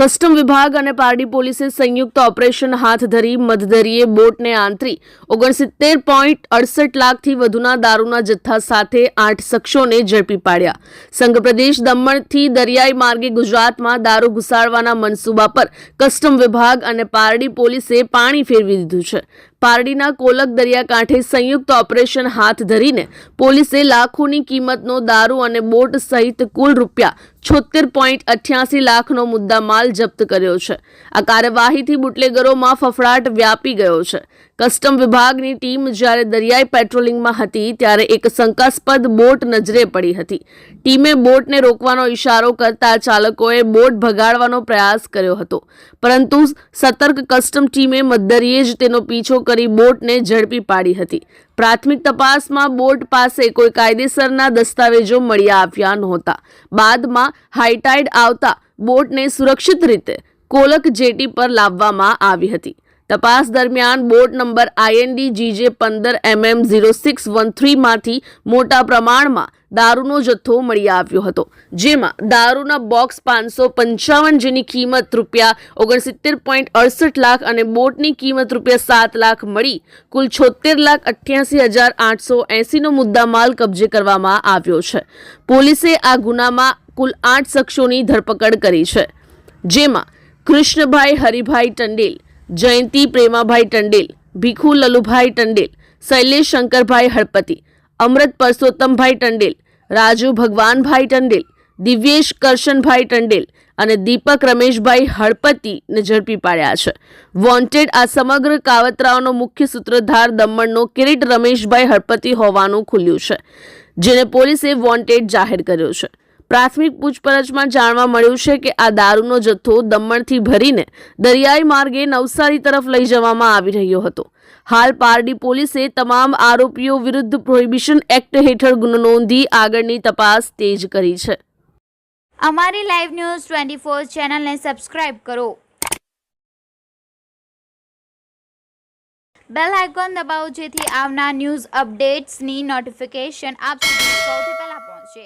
Custom વિભાગ અને પારડી પોલીસે સંયુક્ત ઓપરેશન હાથ ધરી મધદરીએ બોટને આંતરી 69.68 લાખથી વધુના દારૂના જથ્થા સાથે 8 શખ્સોને ઝડપી પાડ્યા. સંઘ પ્રદેશ દમણથી દરિયાઈ માર્ગે ગુજરાતમાં દારૂ ઘુસાડવાના મનસૂબા પર કસ્ટમ વિભાગ અને પારડી પોલીસે પાણી ફેરવી દીધું છે. પારડીના કોલક દરિયાકાંઠે સંયુક્ત ઓપરેશન હાથ ધરીને પોલીસે લાખોની કિંમતનો દારૂ અને બોટ સહિત કુલ ₹76.88 લાખનો મુદ્દામાલ જપ્ત કર્યો છે. આ કાર્યવાહીથી બુટલેગરોમાં ફફડાટ વ્યાપી ગયો છે. કસ્ટમ વિભાગની ટીમ જ્યારે દરિયાઈ પેટ્રોલિંગમાં હતી ત્યારે એક શંકાસ્પદ બોટ નજરે પડી હતી. ટીમે બોટને રોકવાનો ઇશારો કરતા ચાલકોએ બોટ ભગાડવાનો પ્રયાસ કર્યો હતો, પરંતુ સતર્ક કસ્ટમ ટીમે મધદરીએ જ તેનો પીછો કરી બોટને ઝડપી પાડી હતી. પ્રાથમિક તપાસમાં બોટ પાસે કોઈ કાયદેસરના દસ્તાવેજો મળી આવ્યા નહોતા. બાદમાં હાઈટાઈડ આવતા બોટને સુરક્ષિત રીતે કોલક જેટી પર લાવવામાં આવી હતી. તપાસ દરમિયાન બોટ નંબર IND-GJ15mm0613 માંથી મોટા પ્રમાણમાં દારૂનો જથ્થો મળી આવ્યો હતો, જેમાં દારૂના બોક્સ 555 જેની કિંમત ₹69.68 લાખ અને બોટની કિંમત ₹7 લાખ મળી કુલ ₹76,88,880 નો મુદ્દામાલ કબજે કરવામાં આવ્યો છે. પોલીસે આ ગુનામાં કુલ 8 શખ્સોની ધરપકડ કરી છે, જેમાં કૃષ્ણભાઈ હરિભાઈ ટંડેલ, જયંતી પ્રેમાભાઈ ટંડેલ, ભીખુ લલુભાઈ ટંડેલ, શૈલેષ શંકરભાઈ હળપતિ, અમૃત પરસોત્તમભાઈ ટંડેલ, રાજુ ભગવાનભાઈ ટંડેલ, દિવ્યેશ કરશનભાઈ ટંડેલ અને દીપક રમેશભાઈ હળપતિને ઝડપી પાડ્યા છે. વોન્ટેડ આ સમગ્ર કાવતરાઓનો મુખ્ય સૂત્રધાર દમણનો કિરીટ રમેશભાઈ હળપતિ હોવાનું ખુલ્યું છે, જેને પોલીસે વોન્ટેડ જાહેર કર્યો છે. પ્રાથમિક પૂછપરછમાં જાણવા મળ્યું છે કે આ દારૂનો જથ્થો દમણથી ભરીને દરિયાઈ માર્ગે નવસારી તરફ લઈ જવામાં આવી રહ્યો હતો. હાલ પારડી પોલીસે તમામ આરોપીઓ વિરુદ્ધ પ્રોહિબિશન એક્ટ હેઠળ ગુનો નોંધી આગળની તપાસ તેજ કરી છે. અમારી લાઈવ ન્યૂઝ 24 ચેનલને સબસ્ક્રાઇબ કરો. બેલ આઇકોન દબાવો જેથી આવનાર ન્યૂઝ અપડેટ્સની નોટિફિકેશન આપ સુધી સૌથી પહેલા પહોંચે.